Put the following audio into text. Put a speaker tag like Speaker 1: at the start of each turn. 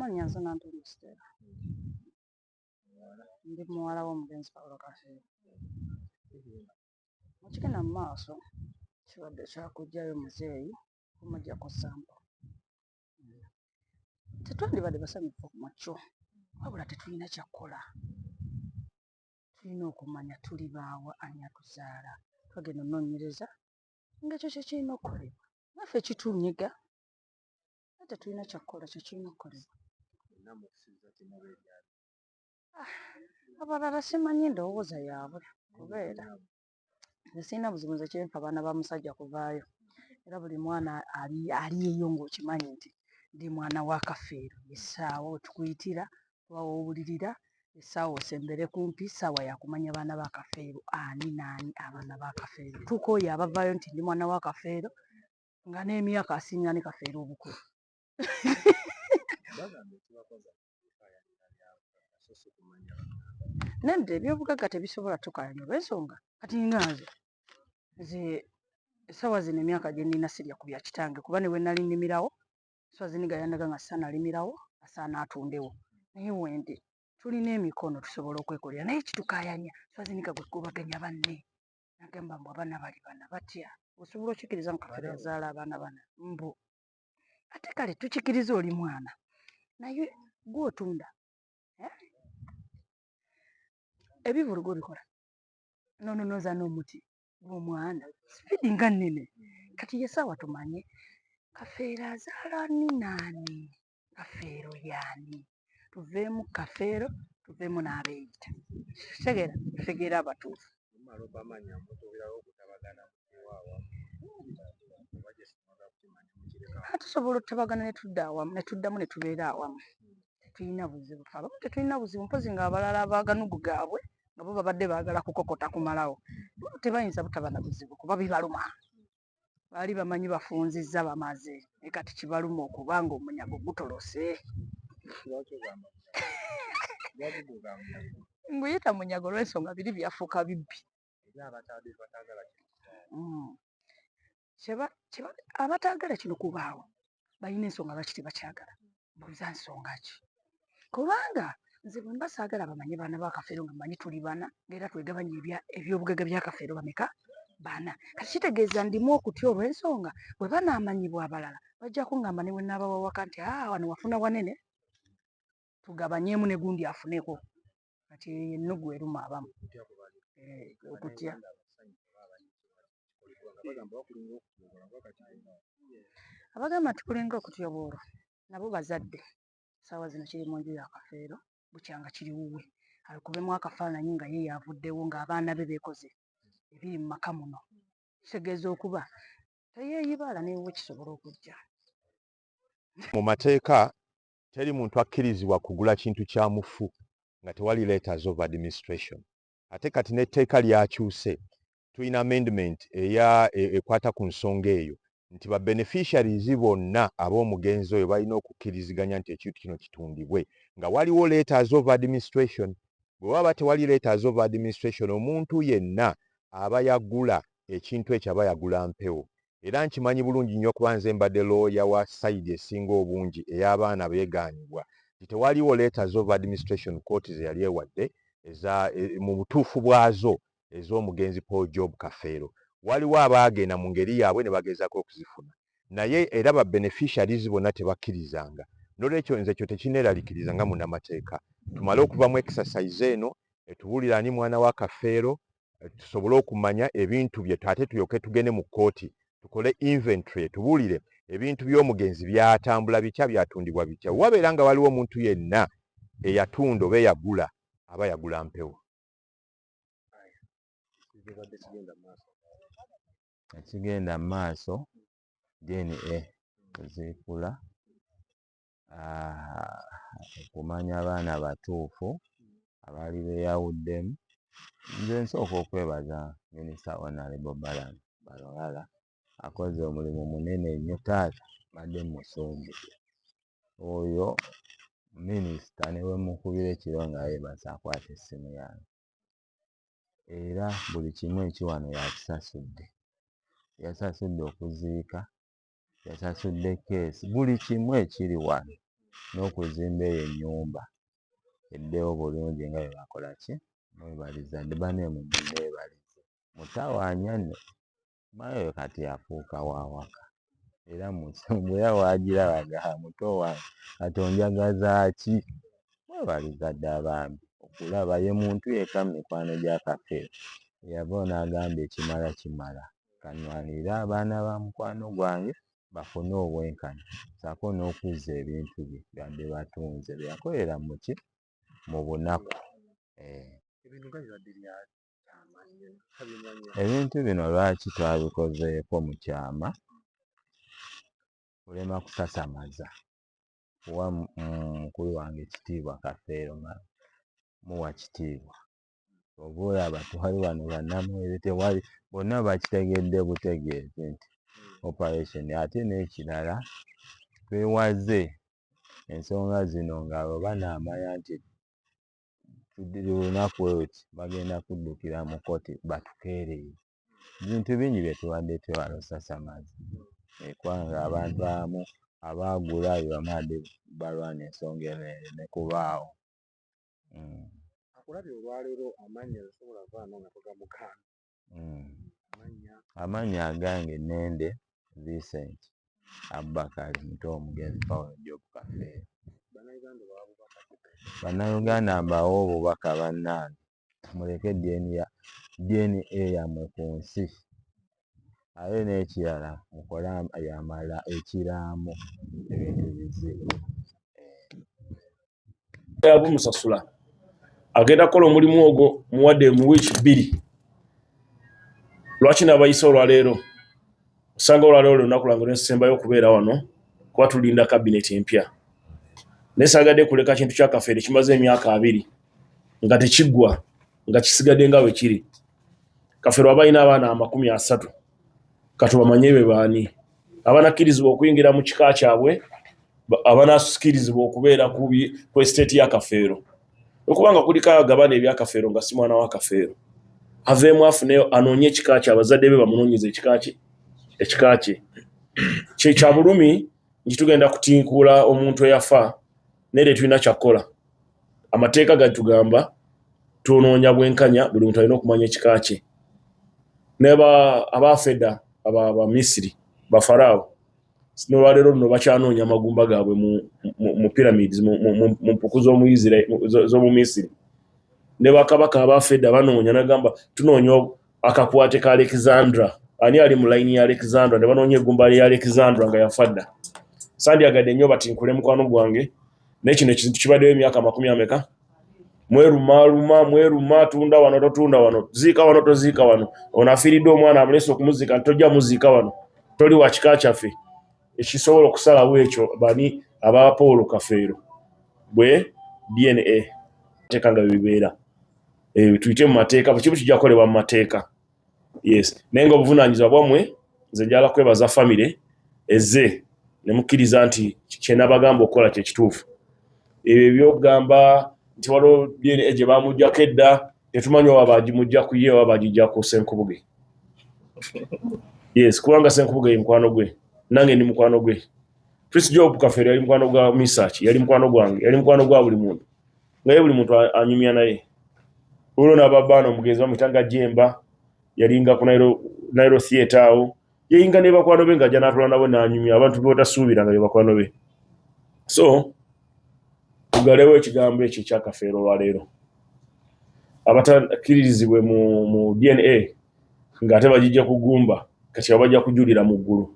Speaker 1: Amannya nsona Antonio Stella. Ndi muwala w'omugenzi Paulo Kafeero. Mukigenda mu maaso kibadde kyakugjayo muzeeyi kumuggyako sampo. Tetwandibadde basanyufu kumakyo wabula tetulina kyakkola. Tulina okumanya tuli baawa ani atuzaala. Twagenda onoonyereza ng'ekyo kye kirina okukolebwa. Naffe kitunyiga ate tulina kyakkola kye kirina okukolebwa. Abalala simanyi ndowooza yaabwe kubeera. Nze sirina buzibu nze kyenfa abaana ba musajja kuvaayo. Era buli mwana ali eyo ng'okimanyi nti ndi mwana wa Kafeero. Essaawa wetukuyitira oba w'owulirira essaawa osembere kumpi ssaawa yakumanya baana ba Kafeero ani naani abaana ba Kafeero. Tuuka oyo abavaayo nti ndi mwana wa Kafeero nga n'emyaka asinga ne Kafeero obukulu. Nedda ebyobugagga tebisobola tukaayanya olw'ensonga kati nga nze essaawa zino emyaka gye nnina sirya ku bya kitange kuba ne bwe nnali nnimirawo Swaziniga yandaga nga saana alimirawo asaana atundewo. Naye wendi tulina emikono tusobola okwekolera naye kitukaayanya Swaziniga gwe kubaganya banne nagamba mbu abaana bali bana batya osobola okikiriza mu Kafeero yazaala abaana bana mbu ate kale tukikiriza oli mwana naye gw'otunda ebivulugo bikola nononoza n'omuti gw'omwana sipiidi nga nnene kati ye ssaawa tumanye Kafeero azaala ni naani Kafeero yaani tuveemu Kafeero tuveemu n'abeeyita kitegeera tutegeera abatuufu. Tusobola otutabagana ne tudda awamu ne tuddamu ne tubeera awamu tetulina buzibu. Abamu tetulina buzibu mpozi ng'abalala abaganugu gaabwe nga bo babadde baagala kukokota kumalawo bo tebayinza butaba na buzibu kuba bibaluma. Baali bamanyi bafunzizza bamaze naye kati kibaluma okuba ng'omunyago gutolose. Nguyita munyago olw'ensonga biri byafuuka bibbi. Abataagala kino kubaawo balina ensonga lwaki tebakyagala. Mbuuza nsonga ki? Kubanga nze bwe mba saagala bamanye baana ba Kafeero nga mmanyi tuli bana ng'era twegabanya ebyobugagga bya Kafeero bameka bana. Kati kitegeeza ndimu okutya olw'ensonga bwe banaamanyibwa abalala bajja kuŋŋamba ne bwe nnaaba wawaka nti wano wafuna wanene tugabanyeemu ne gundi afuneko. Kati ennugu eruma abamu. Okutya abagamba nti kulinga okutyoba olwo nabo bazadde ssaawa zino kiri mu nju ya Kafeero bukyanga kiri wuwe akubemu akafaananyi nga ye yavuddewo ng'abaana be beekoze ebiri mu maka muno kitegeeza okuba teyeeyibala n'ewuwe kisobola okujja.
Speaker 2: Mu mateeka teri muntu akkirizibwa kugula kintu kya mufu nga tewali letters of administration. Ate kati n'etteeka lyakyuse tulina amendment ekwata ku nsonga eyo nti ba beneficiaries bonna ab'omugenzi oyo balina okukkiriziganya nti ekintu kino kitundibwe nga waliwo letters of administration. Bwe waba tewali letters of administration omuntu yenna aba yagula ekintu ekyo aba yagula mpewo. Era nkimanyi bulungi nnyo kuba nze mbadde looya wa sayidi esinga obungi ey'abaana beegaanibwa nti tewaliwo letters of administration court ze yali ewadde mu butuufu bwazo ez'omugenzi Paul Job Kafeero. Waliwo abaagenda mu ngeri yaabwe ne bagezaako okuzifuna naye era ba beneficiaries bonna tebakkirizanga. N'olwekyo nze ekyo tekineeraliikiriza nga munnamateeka. Tumale okuva mu exercise eno etubuulira ani mwana wa Kafeero tusobole okumanya ebintu bye ate tulyoke tugende mu kkooti tukole inventory etubuulire ebintu by'omugenzi byatambula bitya byatundibwa bitya. Wabeera nga waliwo omuntu yenna eyatunda oba eyagula aba yagula mpewo. Ekigenda mu maaso DNA ziikula okumanya abaana batuufu abaali beeyawuddemu. Nze nsooka okwebaza Minisita Honorable Balwala akoze omulimu munene nnyo. Taata badde musonge oyo minisita ne bwe mukubira ekiro nga yeebase akwata essimu yange era buli kimu ekiwano yakisasudde. Yasasudde okuziika, yasasudde keesi, buli kimu ekiri wano
Speaker 3: n'okuzimba eyo ennyumba eddewo bulungi nga bwe bakola ki mwebaliza dde bane mu neebalize mutawaanya nno mayo kati afuuka waawaka era bwera waagirabaga muto wange kati onjagaza ki mwebaliza dde abambi okulaba ye muntu yekka mu mikwano gya Kafeero eyava n'agamba ekimala kimala kanwanirire abaana ba mukwano gwange bafune obwenkanya ssaako n'okuzza ebintu bye byadde batunze bye yakolera mu ki mu bunaku. Ebintu bino lwaki twabikozeeko mu kyama kulema kusasamaza kuwa mukulu wange ekitiibwa Kafeero muwa kitiibwa oba olaba twali wano bannamwebe tewali bonna bakitegedde butegeezi nti operation ate n'ekirala twewaze ensonga zino nga oba naamanya nti lunaku oluti bagenda kuddukira mu kkooti batukeereye bintu bingi bye tubadde twewala osasamaza ekwanga abantu abamu abaagulayo bamadde balwana ensonga eno ne kubaawo.
Speaker 4: Akulabye olwaleero amannya osobola vaano nga togamukaana.
Speaker 3: Amannya agange Nende Vincent Abubakari muto omugenzi Paul Job Kafeero. Bannayuganda mbawo obubaka bannange muleke DNA yammwe ku nsi ate n'ekirala mukola yamala ekiraamo ebintu bizibu.
Speaker 4: Yabumusasula agenda kukola omulimu ogwo muwadde mu wiiki 2. Lwaki nabayisa olwaleero osanga olwaleero lunaku lwange nesembayo okubeera wano kuba tulinda kabineti empya nesagadde kuleka kintu kya Kafeero kimaze emyaka 2 nga tekiggwa nga kisigadde nga bwe kiri. Kafeero abalina abaana 30 katubamanye be baani abanakkirizibwa okuyingira mu kika kyabwe abanasikirizibwa okubeera ku estate ya Kafeero okubanga kuliko agabana ebya Kafeero nga si mwana wa Kafeero aveemu afuneyo anoonye ekika kye abazadde be bamunoonyeze ekika kye kya bulumi nti tugenda kutinkuula omuntu eyafa naye tulina kyakkola. Amateeka gatugamba tunoonya bwenkanya buli muntu alina okumanya ekika kye. Abafedda Abamisiri Bafaraawo n'olwaleero luno bakyanoonya amagumba gaabwe mu pyramids mu mpuku z'omu Misiri. Ne bakabaka abafedda banoonya nagamba tunoonya akakwate ka Alexandra ani ali mu layini ya Alexandra ne banoonya eggumba lya Alexandra nga yafa dda. Sandyagadde nnyo batinkule mukwano gwange naye kino ekintu kibaddeyo emyaka 40 mweruma tunda wano totunda wano ziika wano toziika wano ono afiiridde omwana amulese okumuziika tojja muziika wano toli wa kika kyaffe ekisobola okusalawo ekyo bani aba Paul Kafeero bwe DNA teeka nga bibeera tuyite mu mateeka bwe kimu kijja kukolebwa mu mateeka. Yes naye nga obuvunaanyizibwa bwammwe nze njala kwebaza famire ezze ne mukkiriza nti kye nabagamba okukola kye kituufu. Ebyo ebyokugamba nti waliwo DNA gye bamuggyako edda tetumanyi oba bagimugja ku ye oba bagijja ku Ssenkubuge. Yes kubanga Ssenkubuge ye mukwano gwe nange ndi mukwano gwe. Prince Job Kafeero yali mukwano gwa Misaki yali mukwano gwange yali mukwano gwa buli muntu naye buli muntu anyumya naye. Olwo n'ababaana omugenzi bamuyitanga Jemba yalinga ku Nairo Theatre awo yeyinga ne bakwano be ng'ajja n'atula nabo n'anyumya abantu b'otasuubiranga be bakwano be. So tugalewo ekigambo ekyo ekya Kafeero olwaleero abatakkirizibwe mu DNA ng'ate bagijja kugumba kati bajja kujulira mu ggulu.